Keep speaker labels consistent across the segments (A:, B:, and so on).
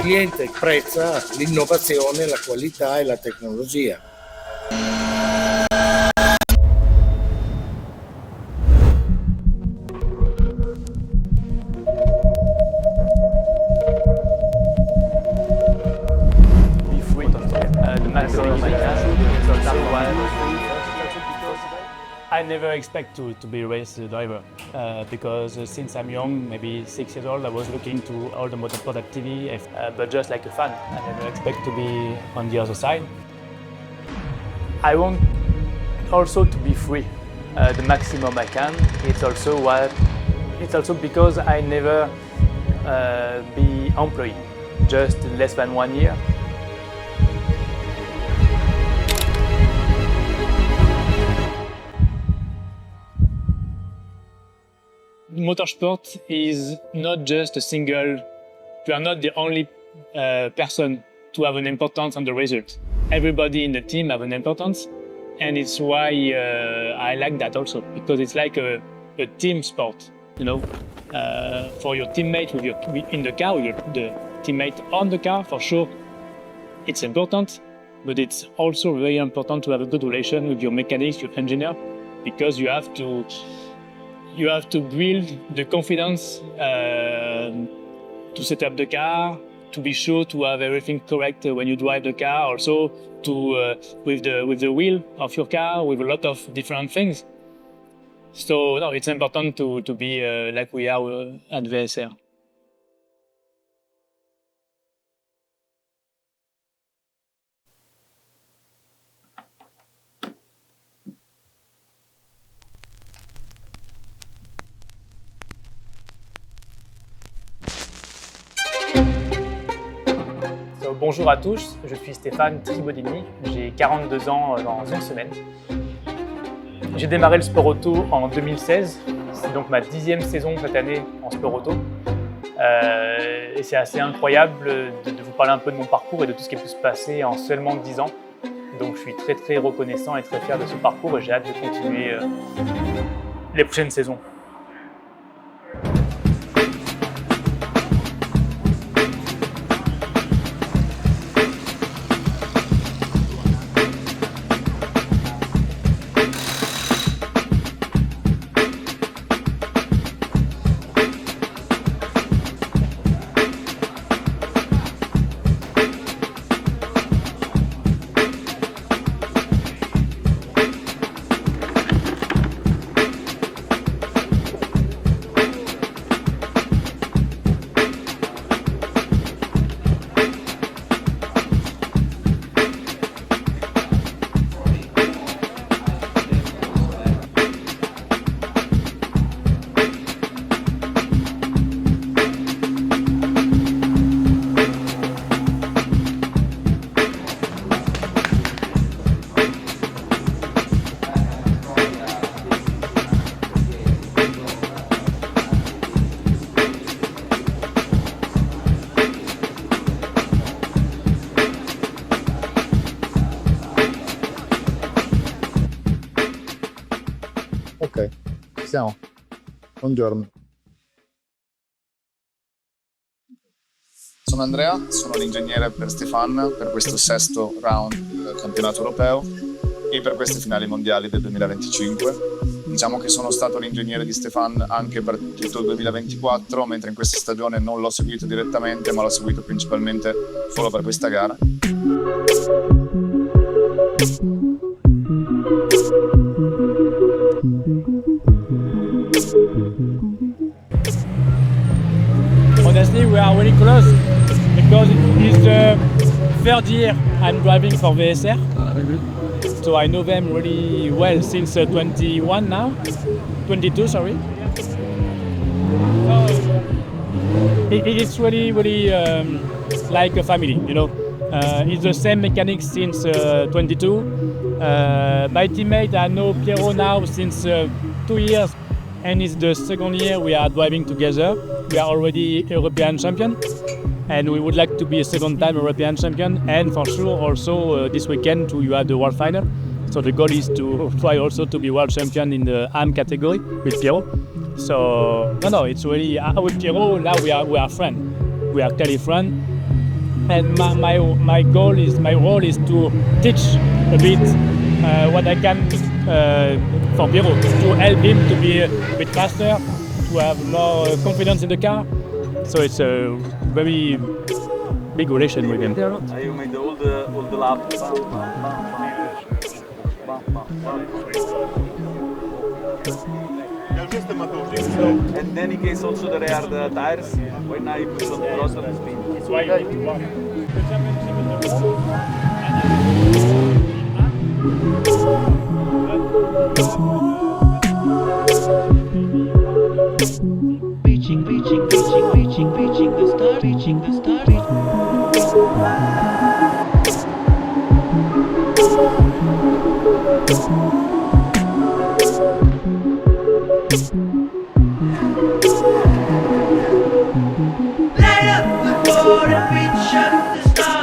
A: cliente apprezza l'innovazione, la qualità e la tecnologia.
B: I never expect to be a race driver because since I'm young, maybe 6 years old, I was looking to all the motorsport activity, but just like a fan. I never expect to be on the other side. I want also to be free, the maximum I can. It's also because I never be employee, just less than 1 year. Motorsport is not just a single, you are not the only person to have an importance on the result. Everybody in the team have an importance, and it's why I like that also, because it's like a team sport, you know. For your teammate in the car, with the teammate on the car, for sure, it's important, but it's also very important to have a good relation with your mechanics, your engineer, because you have to build the confidence to set up the car, to be sure to have everything correct when you drive the car, also with the wheel of your car, with a lot of different things. So no, it's important to be like we are at VSR. Bonjour à tous, je suis Stéphane Tribaudini, j'ai 42 ans dans une semaine. J'ai démarré le sport auto en 2016, c'est donc ma 10e saison cette année en sport auto. Et c'est assez incroyable de vous parler un peu de mon parcours et de tout ce qui a pu se passer en seulement 10 ans. Donc je suis très reconnaissant et très fier de ce parcours et j'ai hâte de continuer les prochaines saisons.
C: Ok, siamo. Buongiorno. Sono Andrea, sono l'ingegnere per Stéphane per questo 6º round del campionato europeo e per queste finali mondiali del 2025. Diciamo che sono stato l'ingegnere di Stéphane anche per tutto il 2024, mentre in questa stagione non l'ho seguito direttamente, ma l'ho seguito principalmente solo per questa gara.
B: Honestly, we are really close because it's the 3rd year I'm driving for VSR. So I know them really well since 21 now, 22, sorry. So it's really like a family, you know. It's the same mechanics since 22. My teammate, I know Piero now since 2 years, and it's the 2nd year we are driving together. We are already European champion, and we would like to be a 2nd time European champion, and for sure also this weekend you have the world final. So the goal is to try also to be world champion in the AM category with Piero. So no, it's really with Piero now we are friends. We are clearly friends. and my goal is my role is to teach a bit what I can for Piero to help him to be a bit faster, to have more confidence in the car. So it's a very big relation with him.
D: You made all the laps. And then in case also there are the tires when I push on the throttle and spin.
B: It's why you want.
E: Reaching the star, reaching the star. Light up the board and reach up the star.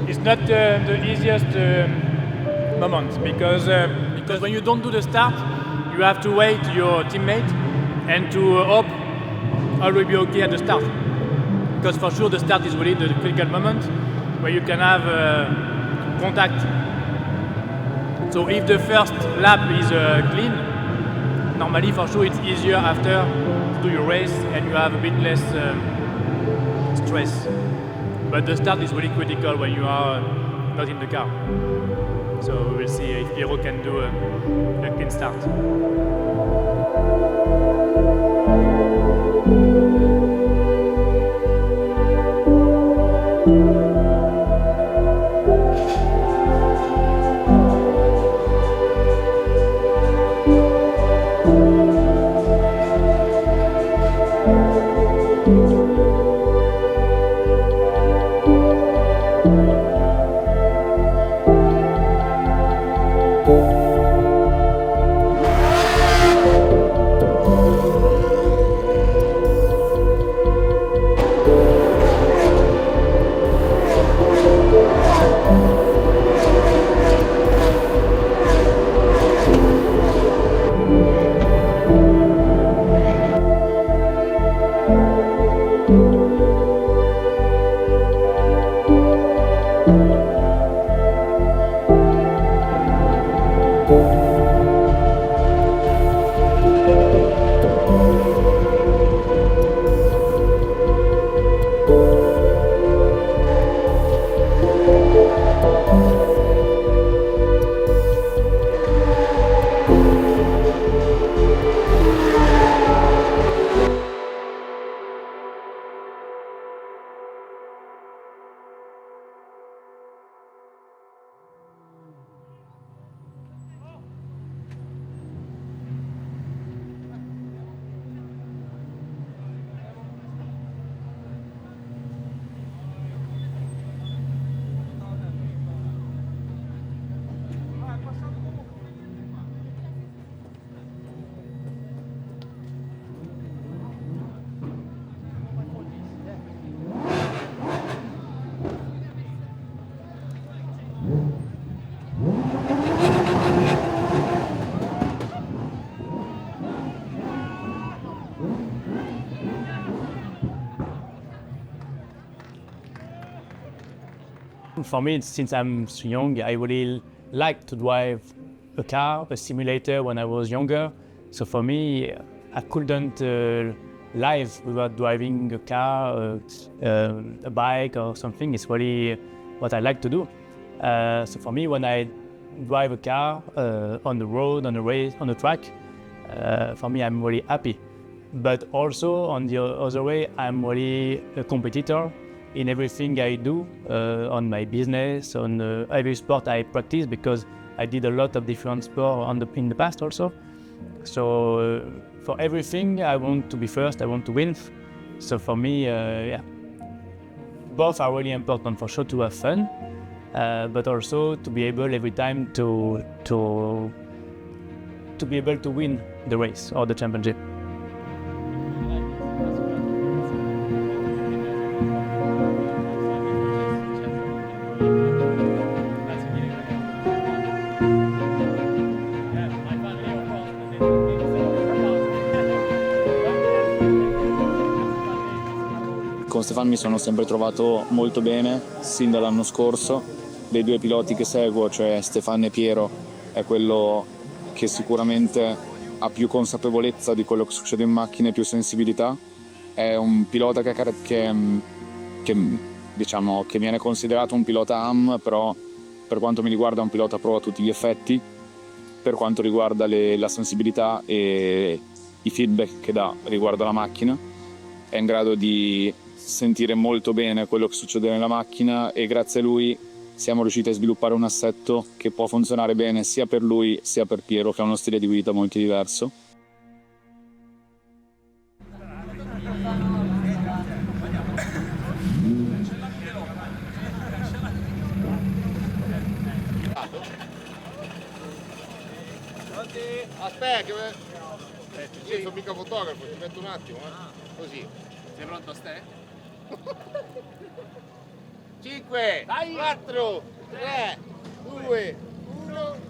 B: It's not the easiest moment because when you don't do the start, you have to wait your teammate and to hope all will be okay at the start. Because for sure the start is really the critical moment where you can have contact. So if the first lap is clean, normally for sure it's easier after to do your race and you have a bit less stress. But the start is really critical when you are not in the car. So we'll see if Piero can do a clean start. for me, since I'm young, I really like to drive a car, a simulator when I was younger. So for me, I couldn't live without driving a car, a bike or something. It's really what I like to do. So for me, when I drive a car on the road, on a race, on a track, for me, I'm really happy. But also on the other way, I'm really a competitor in everything I do, on my business, on every sport I practice, because I did a lot of different sports in the past also. So for everything, I want to be first, I want to win. So for me, yeah, both are really important. For sure to have fun, but also to be able every time to be able to win the race or the championship.
C: Con Stéphane mi sono sempre trovato molto bene, sin dall'anno scorso. Dei due piloti che seguo, cioè Stéphane e Piero, è quello che sicuramente ha più consapevolezza di quello che succede in macchina e più sensibilità. È un pilota che viene considerato un pilota AM, però per quanto mi riguarda è un pilota pro a tutti gli effetti. Per quanto riguarda la sensibilità e i feedback che dà riguardo alla macchina, è in grado di sentire molto bene quello che succede nella macchina, e grazie a lui siamo riusciti a sviluppare un assetto che può funzionare bene sia per lui sia per Piero, che ha uno stile di guida molto diverso.
F: Aspetta, io sono mica fotografo, ti metto un attimo, così.
G: Sei pronto a ste?
F: 5, 4, 3, 2, 1.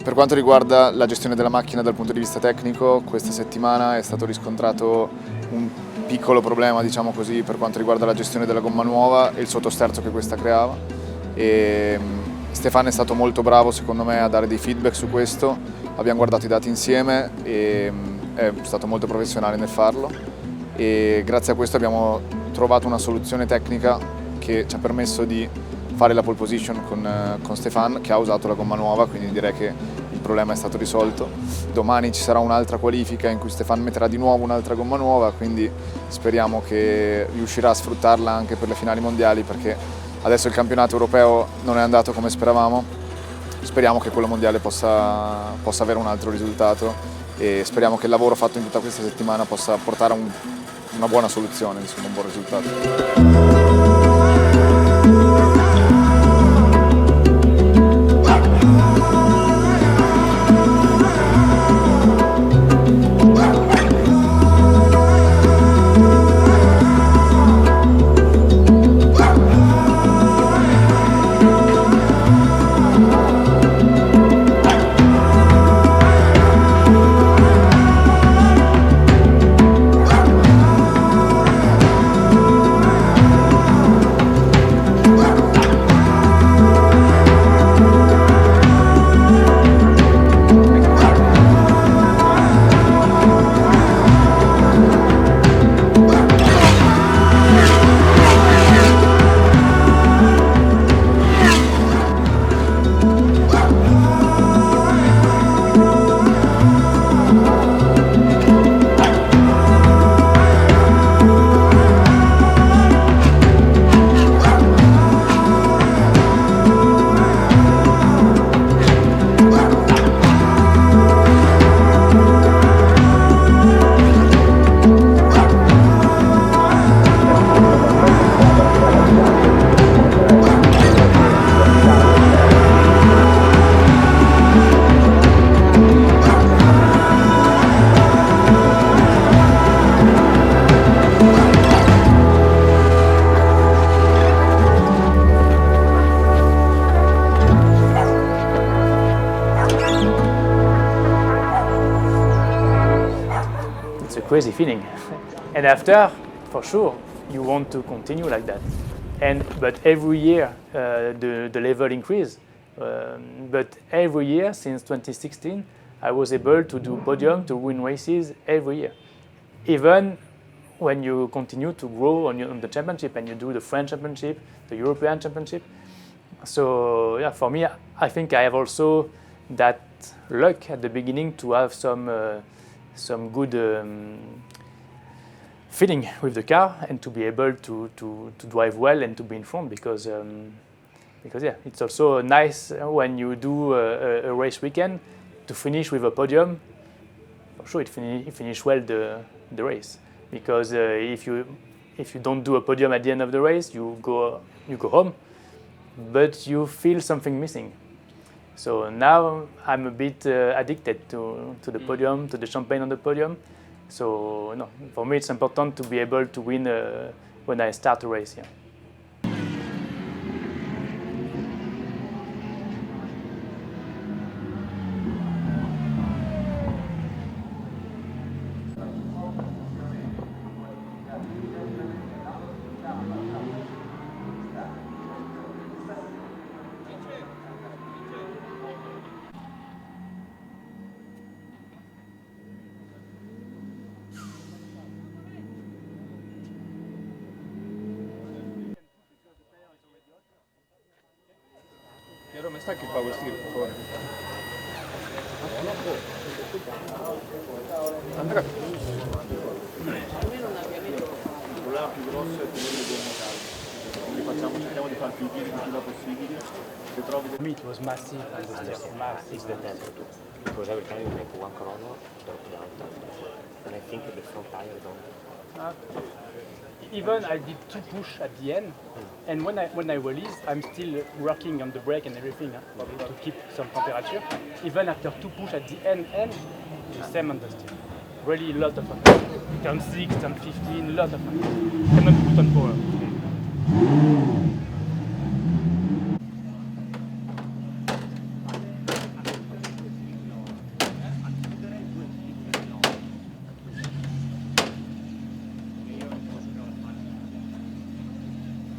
C: Per quanto riguarda la gestione della macchina dal punto di vista tecnico, questa settimana è stato riscontrato un piccolo problema, diciamo così, per quanto riguarda la gestione della gomma nuova e il sottosterzo che questa creava. E Stéphane è stato molto bravo, secondo me, a dare dei feedback su questo. Abbiamo guardato i dati insieme e è stato molto professionale nel farlo, e grazie a questo abbiamo trovato una soluzione tecnica che ci ha permesso di fare la pole position con Stéphane, che ha usato la gomma nuova, quindi direi che il problema è stato risolto. Domani ci sarà un'altra qualifica in cui Stéphane metterà di nuovo un'altra gomma nuova, quindi speriamo che riuscirà a sfruttarla anche per le finali mondiali, perché adesso il campionato europeo non è andato come speravamo. Speriamo che quello mondiale possa avere un altro risultato, e speriamo che il lavoro fatto in tutta questa settimana possa portare a una buona soluzione, insomma, un buon risultato.
B: crazy feeling. And after, for sure, you want to continue like that. But every year the level increase. But every year since 2016, I was able to do podium, to win races every year. Even when you continue to grow on the championship and you do the French championship, the European championship. So yeah, for me, I think I have also that luck at the beginning to have some good feeling with the car and to be able to drive well and to be in front because yeah, it's also nice when you do a race weekend to finish with a podium. For sure, it finish well the race because if you don't do a podium at the end of the race, you go home, but you feel something missing. So now I'm a bit addicted to the podium, to the champagne on the podium. So no, for me it's important to be able to win when I start a race. Yeah.
D: Piero, mi sta che power steer, per favore? Andrea. Quella più grossa è tenere due motali. Quindi cerchiamo di farti i giri più prima possibili. Se trovi
B: For me it was massive and the steps massive.
G: Because every time you make one corner, drop down, and I think the front tire don't.
B: Even I did 2 push at the end, and when I release, I'm still working on the brake and everything to keep some temperature. Even after 2 push at the end, the same on the steer. Really a lot of fun. Turn 6, turn 15, a lot of fun. Cannot put on power.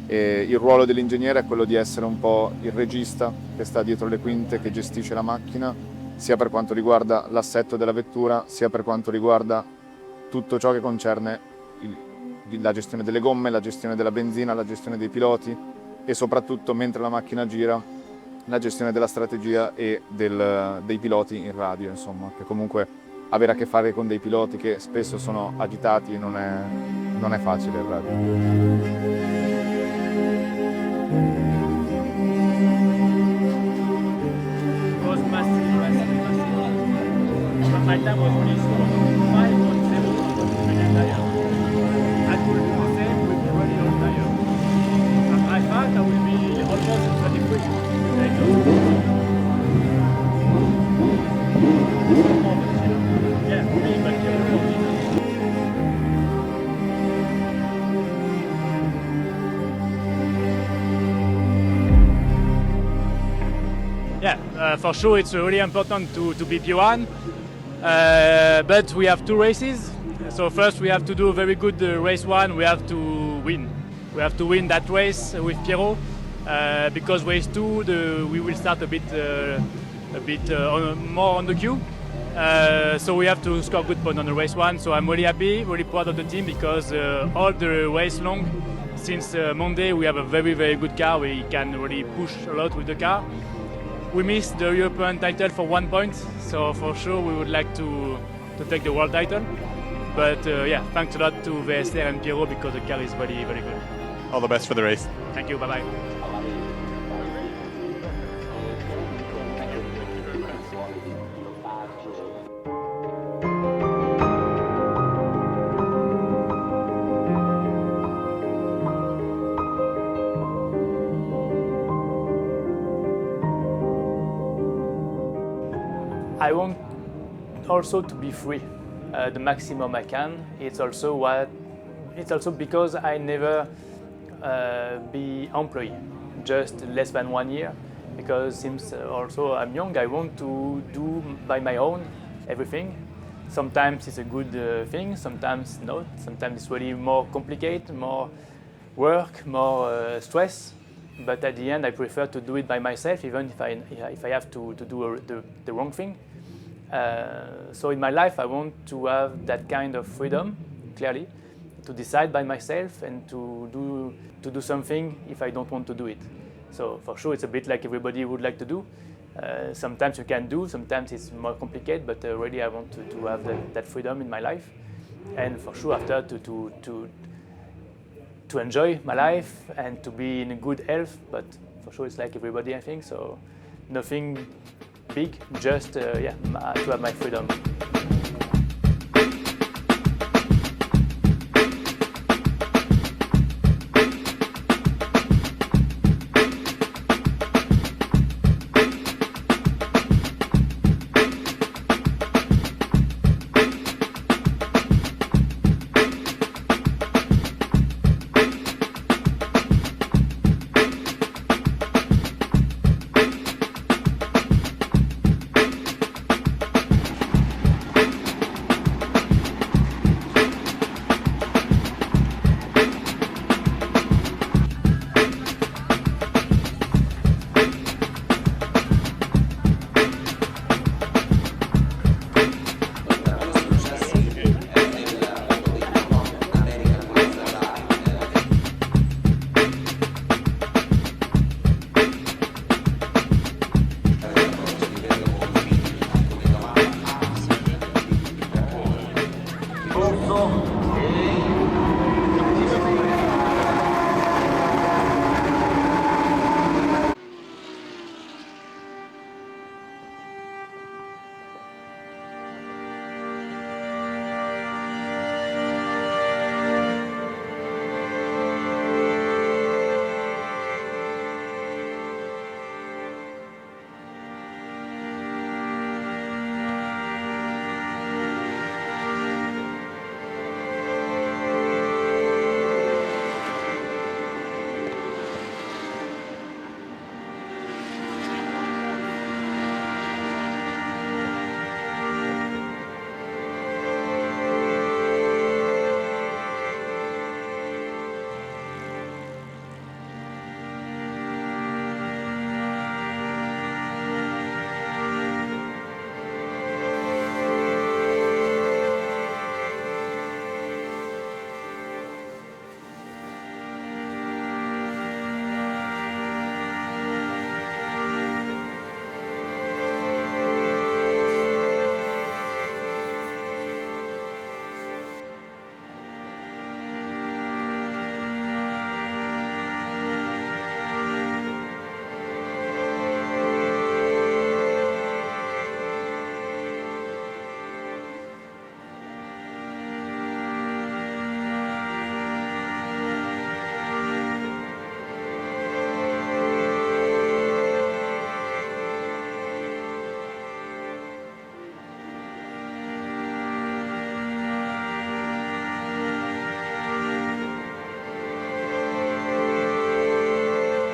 C: E il ruolo dell'ingegnere è quello di essere un po' il regista che sta dietro le quinte, che gestisce la macchina, sia per quanto riguarda l'assetto della vettura, sia per quanto riguarda tutto ciò che concerne la gestione delle gomme, la gestione della benzina, la gestione dei piloti e soprattutto, mentre la macchina gira, la gestione della strategia e dei piloti in radio, insomma, che comunque avere a che fare con dei piloti che spesso sono agitati non è facile in radio.
B: My time was really slow, 5.7 tire. I could do the same with the really old tire. I thought I would be almost 33. Yeah, really, but yeah, for sure it's really important to be P1. But we have 2 races. So first we have to do a very good race 1. We have to win. We have to win that race with Piero because race 2 we will start a bit more on the queue. So we have to score good points on the race 1. So I'm really happy, really proud of the team because all the race long since Monday we have a very good car. We can really push a lot with the car. We missed the European title for 1 point, so for sure we would like to take the world title. But yeah, thanks a lot to VSR and Piero because the car is very good.
H: All the best for the race.
B: Thank you, bye-bye. I want also to be free, the maximum I can. It's also because I never be employee, just less than 1 year. Because since also I'm young, I want to do by my own everything. Sometimes it's a good thing, sometimes not. Sometimes it's really more complicated, more work, more stress. But at the end, I prefer to do it by myself, even if I have to do the wrong thing. So in my life, I want to have that kind of freedom, clearly, to decide by myself and to do something if I don't want to do it. So for sure, it's a bit like everybody would like to do. Sometimes you can do, sometimes it's more complicated, but really I want to have that freedom in my life. And for sure, after to enjoy my life and to be in good health, but for sure it's like everybody, I think. So nothing big, just to have my freedom.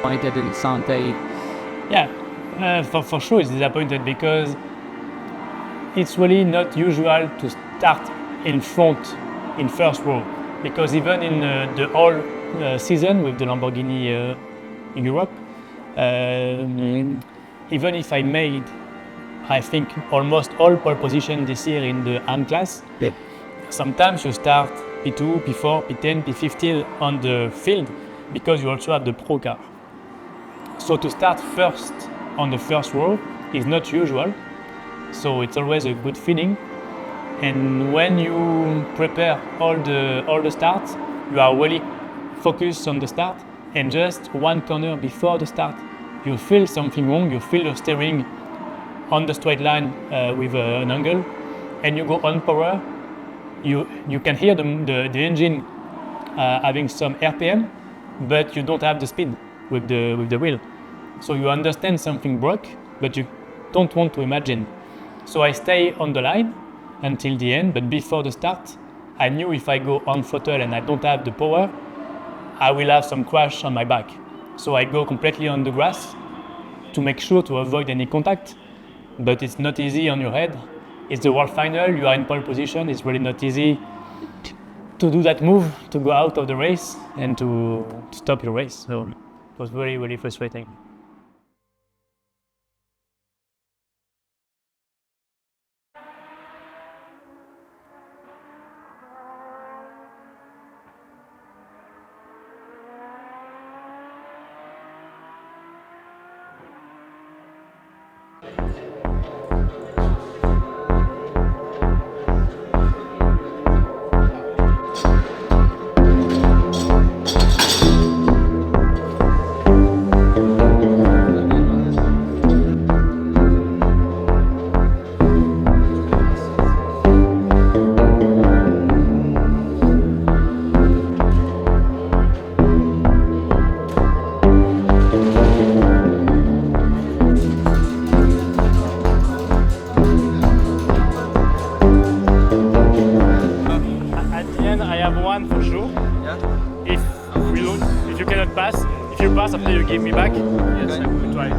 I: Disappointed in Santé?
B: Yeah, for sure it's disappointed because it's really not usual to start in front, in first row. Because even in the whole season with the Lamborghini in Europe, even if I made, I think, almost all pole position this year in the AM class, sometimes you start P2, P4, P10, P15 on the field because you also have the pro car. So to start first on the first row is not usual, so it's always a good feeling. And when you prepare all the starts, you are really focused on the start, and just one corner before the start, you feel something wrong, you feel your steering on the straight line with an angle, and you go on power, you can hear the engine having some RPM, but you don't have the speed with the wheel. So you understand something broke, but you don't want to imagine. So I stay on the line until the end, but before the start, I knew if I go on throttle and I don't have the power, I will have some crash on my back. So I go completely on the grass to make sure to avoid any contact, but it's not easy on your head it's the world final, you are in pole position, it's really not easy to do that move, to go out of the race and to stop your race. So it was very, very frustrating. For sure. Yeah. If you cannot pass, if you pass after you give me back, yes, I will try.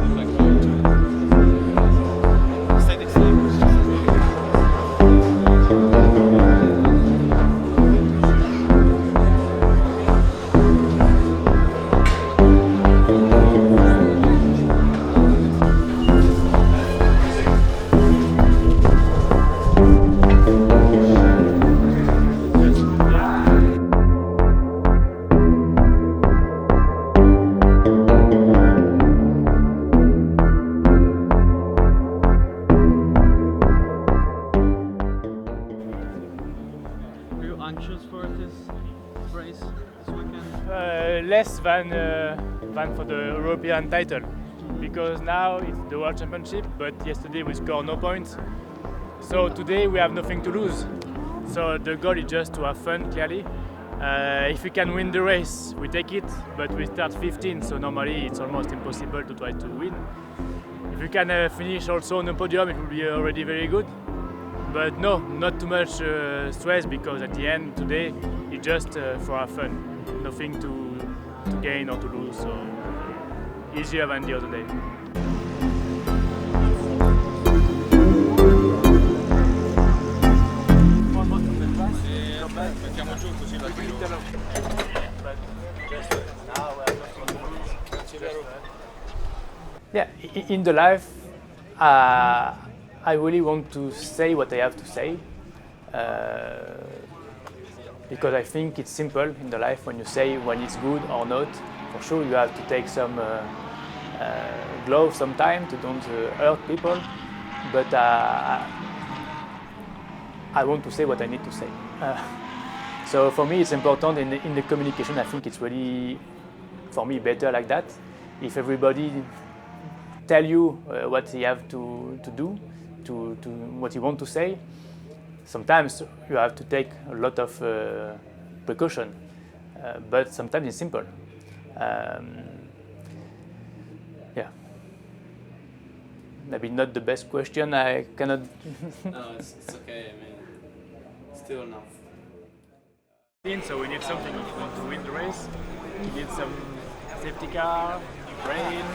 I: Anxious for this race this weekend?
B: Less than for the European title, because now it's the World Championship, but yesterday we scored no points. So today we have nothing to lose. So the goal is just to have fun, clearly. If we can win the race, we take it, but we start 15, so normally it's almost impossible to try to win. If we can finish also on the podium, it will be already very good. But no, not too much stress, because at the end today it's just for our fun, nothing to gain or to lose, so easier than the other day. Yeah, in the life, I really want to say what I have to say, because I think it's simple in the life when you say when it's good or not. For sure, you have to take some gloves sometime to don't hurt people, but I want to say what I need to say. So for me, it's important in the communication. I think it's really, for me, better like that. If everybody tell you what he have to do, to what you want to say, sometimes you have to take a lot of precaution, but sometimes it's simple. Yeah. Maybe not the best question, I cannot...
I: No, it's okay, I mean, still enough.
B: So we need something if you want to win the race. We need some safety car, rain.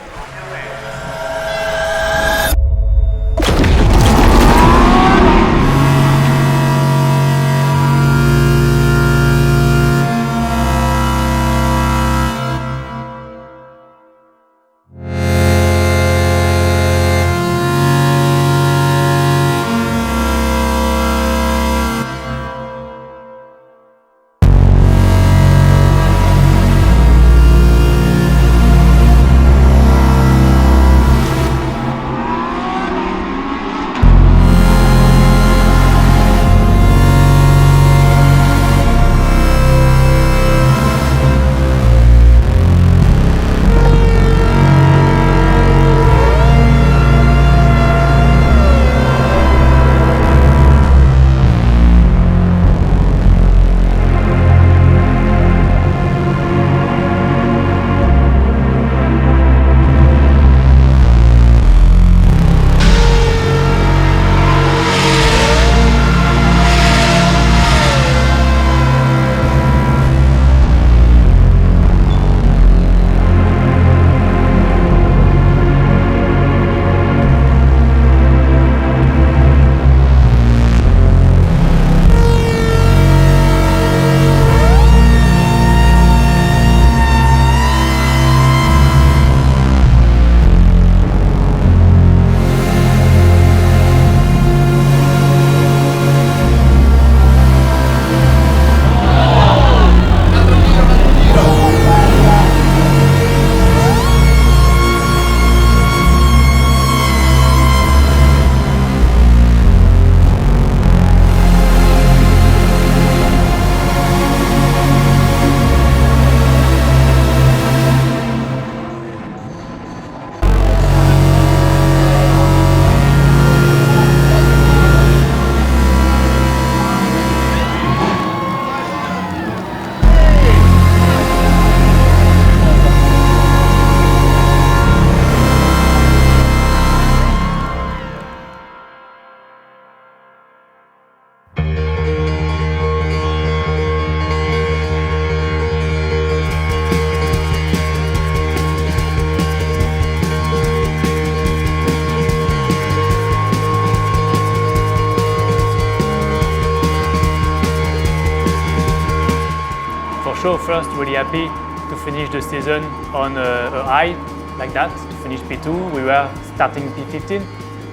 B: sure, first really happy to finish the season on a high like that, to finish P2. We were starting P15,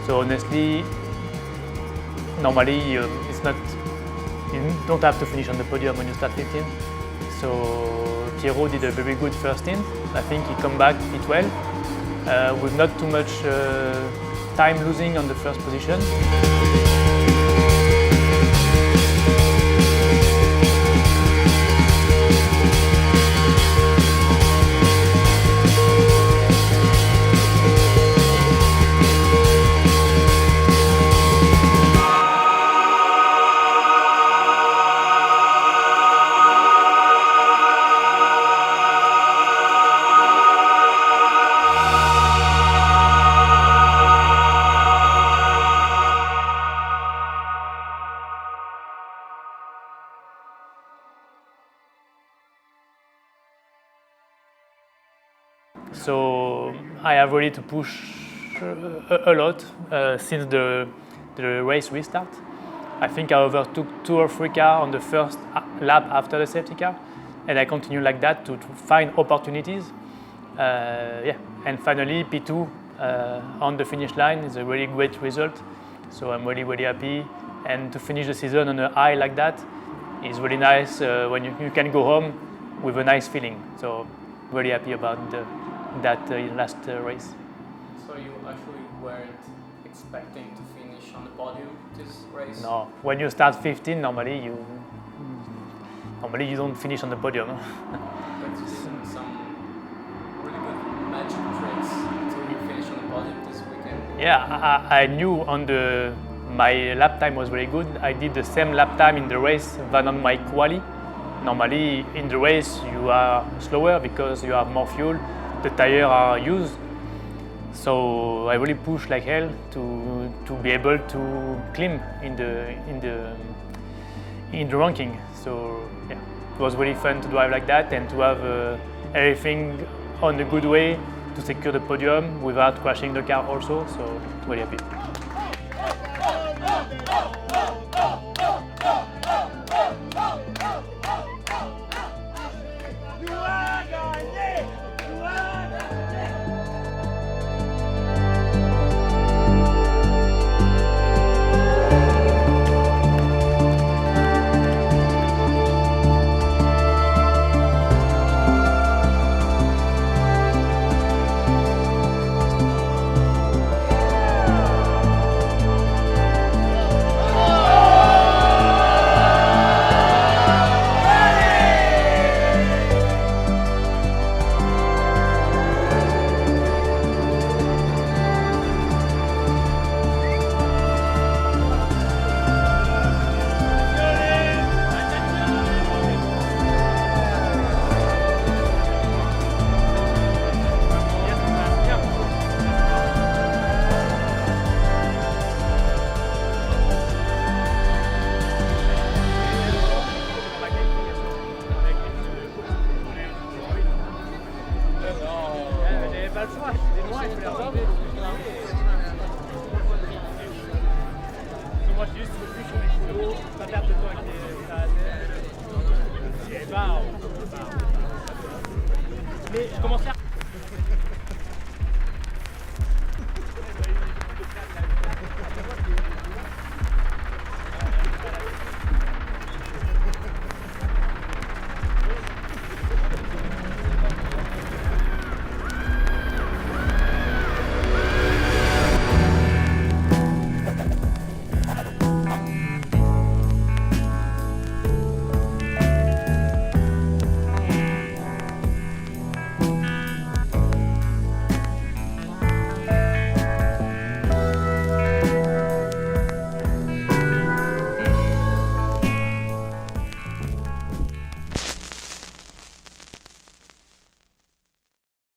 B: so honestly, normally it's not, you don't have to finish on the podium when you start 15. So Piero did a very good first stint. I think he come back P12 with not too much time losing on the first position. So I have really to push a lot since the race restart. I think I overtook 2 or 3 cars on the first lap after the safety car, and I continue like that to find opportunities. And finally P2 on the finish line is a really great result. So I'm really happy, and to finish the season on a high like that is really nice when you can go home with a nice feeling. So really happy about that last race.
I: So you actually weren't expecting to finish on the podium this race?
B: No, when you start 15, normally you don't finish on the podium.
I: But you did some really good magic tricks to finish on the podium this weekend.
B: Yeah, I knew my lap time was very good. I did the same lap time in the race than on my quali. Normally in the race you are slower because you have more fuel, the tires are used. So I really pushed like hell to be able to climb in the ranking. So yeah, it was really fun to drive like that and to have everything on a good way to secure the podium without crashing the car also. So really happy. Moi, je dis, tu peux plus sur les kilos, pas perdre de temps avec les arrêtés. Et bah, mais comment faire?